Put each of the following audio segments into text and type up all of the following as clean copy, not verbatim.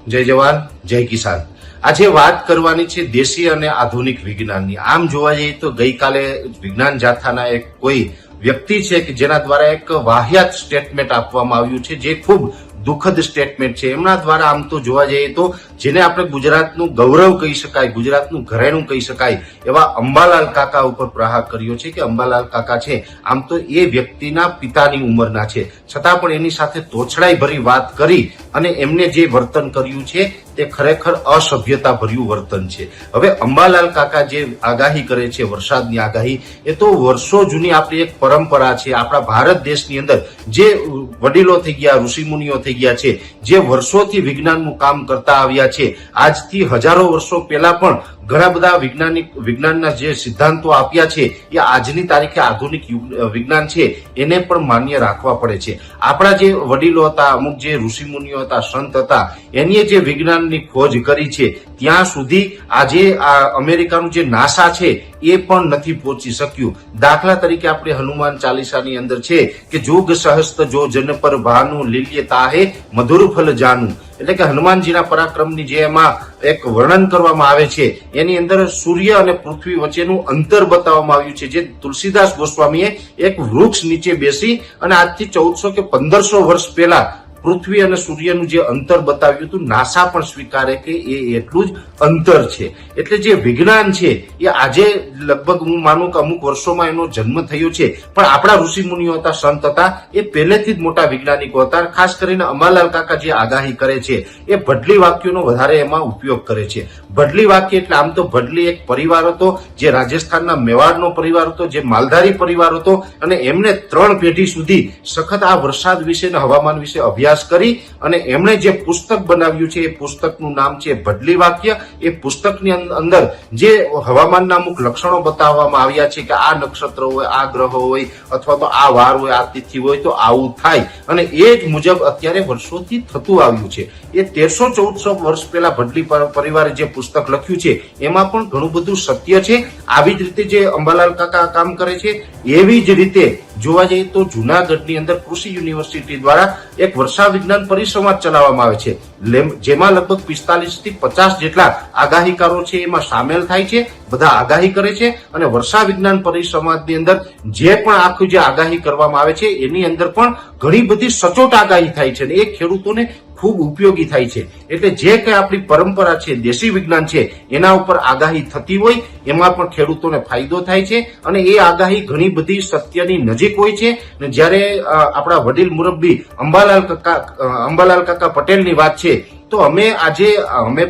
જય જવાન જય કિસાન। આજે વાત કરવાની છે દેશી અને આધુનિક વિજ્ઞાનની। આમ જોવા જઈએ તો ગઈકાલે વિજ્ઞાન જાથાના એક કોઈ વ્યક્તિ છે કે જેના દ્વારા એક વાહિયાત સ્ટેટમેન્ટ આપવામાં આવ્યું છે, જે ખૂબ દુઃખદ સ્ટેટમેન્ટ છે। એમના દ્વારા આમ તો જોવા જઈએ તો જેને આપણે ગુજરાતનું ગૌરવ કહી શકાય, ગુજરાતનું ઘરેણું કહી શકાય એવા અંબાલાલ કાકા ઉપર પ્રહાર કર્યો છે કે અંબાલાલ કાકા છે આમ તો એ વ્યક્તિના પિતાની ઉંમરના છે, છતાં પણ એની સાથે તોછડાઈ ભરી વાત કરી અને એમને જે વર્તન કર્યું છે તે ખરેખર અસભ્યતા ભર્યું વર્તન છે। હવે અંબાલાલ કાકા જે આગાહી કરે છે વરસાદની આગાહી, એ તો વર્ષો જૂની આપણી એક પરંપરા છે। આપણા ભારત દેશની અંદર જે વડીલો થઈ ગયા, ઋષિમુનિઓ થઈ ગયા છે, જે વર્ષોથી વિજ્ઞાનનું કામ કરતા આવ્યા છે, આજથી હજારો વર્ષો પહેલા પણ ઘણા બધા વિજ્ઞાનના જે સિદ્ધાંતો આપ્યા છે એ આજની તારીખે આધુનિક વિજ્ઞાન છે એને પણ માન્ય રાખવા પડે છે। આપણા જે વડીલો હતા, અમુક જે ઋષિમુનિઓ હતા, સંત હતા, એની જે વિજ્ઞાનની ખોજ કરી છે ત્યાં સુધી આજે આ અમેરિકાનું જે નાસા છે એ પણ નથી પહોંચી શક્યું। દાખલા તરીકે આપણે હનુમાન ચાલીસાની અંદર છે કે જોગ સહસ્ત્ર જો જન પર ભાનું લીલ્ય તાહે મધુર ફલ જાનું, એટલે કે હનુમાનજીના પરાક્રમની જે એમાં એક વર્ણન કરવામાં આવે છે એની અંદર સૂર્ય અને પૃથ્વી વચ્ચેનું અંતર બતાવવામાં આવ્યું છે, જે તુલસીદાસ ગોસ્વામીએ એક વૃક્ષ નીચે બેસી અને આજથી 1400 કે 1500 વર્ષ પહેલા પૃથ્વી અને સૂર્યનું જે અંતર બતાવ્યું હતું, નાસા પણ સ્વીકારે કે એ એટલું જ અંતર છે। એટલે જે વિજ્ઞાન છે એ આજે લગભગ હું માનું કે અમુક વર્ષોમાં એનો જન્મ થયો છે, પણ આપણા ઋષિમુનિઓ હતા, સંત હતા, એ પહેલેથી જ મોટા વૈજ્ઞાનિકો હતા। ખાસ કરીને અંબાલાલ કાકા જે આગાહી કરે છે એ ભડલી વાક્યોનો વધારે એમાં ઉપયોગ કરે છે। ભડલી વાક્ય એટલે આમ તો ભડલી એક પરિવાર હતો, જે રાજસ્થાનના મેવાડનો પરિવાર હતો, જે માલધારી પરિવાર હતો, અને એમને 3 પેઢી સુધી સખત આ વરસાદ વિશે અને હવામાન વિશે અભ્યાસ કરી અને એમણે જે પુસ્તક બનાવ્યું છે એ પુસ્તકનું નામ છે ભડલી વાક્ય। એ પુસ્તકની અંદર જે હવામાનના અમુક લક્ષણો બતાવવામાં આવ્યા છે કે આ નક્ષત્ર હોય, આ ગ્રહો હોય, અથવા તો આ વાર હોય, આ તિથિ હોય તો આવું થાય, અને એ જ મુજબ અત્યારે વર્ષોથી થતું આવ્યું છે। એ 1300-1400 વર્ષ પહેલા ભડલી પરિવારે જે પુસ્તક લખ્યું છે એમાં પણ ઘણું બધું સત્ય છે। આવી જ રીતે જે અંબાલાલ કાકા કામ કરે છે એવી જ રીતે જોવા જઈએ તો જુનાગઢની અંદર કૃષિ યુનિવર્સિટી દ્વારા એક વર્ષા વિજ્ઞાન પરિસંવાદ ચલાવવામાં આવે છે, જેમાં લગભગ 45 થી 50 જેટલા આગાહીકારો છે એમાં સામેલ થાય છે, બધા આગાહી કરે છે, અને વર્ષા વિજ્ઞાન પરિસંવાદની અંદર જે પણ આખું જે આગાહી કરવામાં આવે છે એની અંદર પણ ઘણી બધી સચોટ આગાહી થાય છે, અને એ ખેડૂતોને ખૂબ ઉપયોગી થાય છે। એટલે જે કઈ આપણી પરંપરા છે, દેશી વિજ્ઞાન છે, એના ઉપર આગાહી થતી હોય એમાં પણ ખેડૂતોને ફાયદો થાય છે, અને એ આગાહી ઘણી બધી સત્યની નજીક હોય છે। અને જ્યારે આપણા વડીલ મુરબ્બી અંબાલાલ કાકા પટેલની વાત છે તો અમે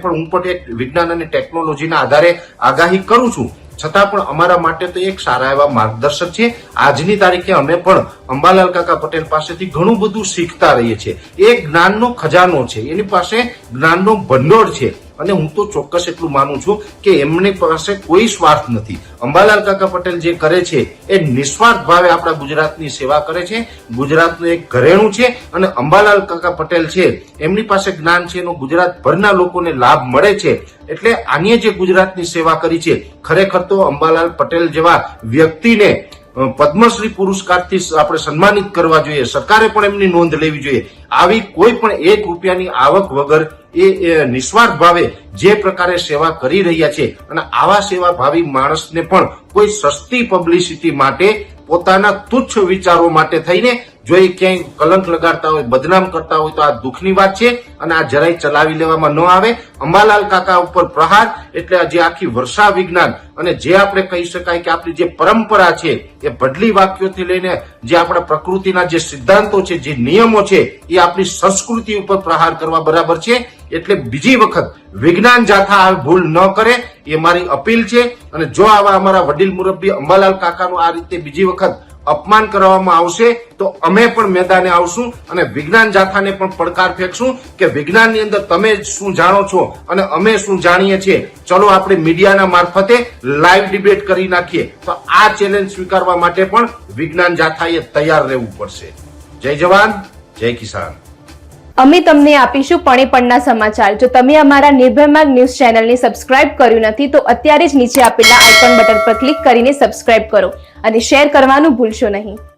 પણ હું પણ એક વિજ્ઞાન અને ટેકનોલોજીના આધારે આગાહી કરું છું, છતાં પણ અમારા માટે તો એક સારા એવા માર્ગદર્શક છે। આજની તારીખે અમે પણ અંબાલાલ કાકા પટેલ પાસેથી ઘણું બધું શીખતા રહીએ છીએ। એ જ્ઞાનનો ખજાનો છે, એની પાસે જ્ઞાનનો ભંડોળ છે, અને હું તો ચોક્કસ એટલું માનું છું કે એમની પાસે કોઈ સ્વાર્થ નથી। અંબાલાલ કાકા પટેલ જે કરે છે એ નિસ્વાર્થ ભાવે આપણા ગુજરાતની સેવા કરે છે, ગુજરાતનું એક ઘરેણું છે, અને અંબાલાલ કાકા પટેલ છે એમની પાસે જ્ઞાન છે એનો ગુજરાતભરના લોકોને લાભ મળે છે। એટલે આની જે ગુજરાતની સેવા કરી છે, ખરેખર તો અંબાલાલ પટેલ જેવા વ્યક્તિને પદ્મશ્રી પુરસ્કારથી આપણે સન્માનિત કરવા જોઈએ, સરકારે પણ એમની નોંધ લેવી જોઈએ। આવી કોઈ પણ 1 રૂપિયાની આવક વગર એ નિસ્વાર્થ ભાવે જે પ્રકારે સેવા કરી રહ્યા છે, અને આવા સેવા ભાવી માણસને પણ કોઈ સસ્તી પબ્લિસિટી માટે, પોતાના તુચ્છ વિચારો માટે થઈને જો એ ક્યાંય કલંક લગાડતા હોય, બદનામ કરતા હોય તો આ દુઃખની વાત છે, અને આ જરાય ચલાવી લેવામાં ન આવે। અંબાલાલ કાકા ઉપર પ્રહાર એટલે જે આખી વર્ષા વિજ્ઞાન અને જે આપણે કહી શકાય કે આપણી જે પરંપરા છે એ ભડલી વાક્યોથી લઈને જે આપણા પ્રકૃતિના જે સિદ્ધાંતો છે, જે નિયમો છે, એ આપણી સંસ્કૃતિ ઉપર પ્રહાર કરવા બરાબર છે। એટલે બીજી વખત વિજ્ઞાન જાથા આ ભૂલ ન કરે એ મારી અપીલ છે। અને જો આવા અમારા વડીલ મુરબ્બી અંબાલાલ કાકાનું આ રીતે બીજી વખત અપમાન કરવામાં આવશે તો અમે પણ મેદાને આવશું અને વિજ્ઞાન જાથાને પણ પડકાર ફેંકશું કે વિજ્ઞાનની અંદર તમે શું જાણો છો અને અમે શું જાણીએ છીએ, ચલો આપણે મીડિયાના મારફતે લાઈવ ડિબેટ કરી નાખીએ। તો આ ચેલેન્જ સ્વીકારવા માટે પણ વિજ્ઞાન જાથાએ તૈયાર રહેવું પડશે। જય જવાન જય કિસાન। અમે તમને આપીશું પણે પણના સમાચાર। જો તમે અમારા નિર્ભય માર્ગ ન્યૂઝ ચેનલને સબસ્ક્રાઇબ કર્યું નથી તો અત્યારે જ નીચે આપેલા આઇકોન બટન પર ક્લિક કરીને સબસ્ક્રાઇબ કરો અને શેર કરવાનું ભૂલશો નહીં।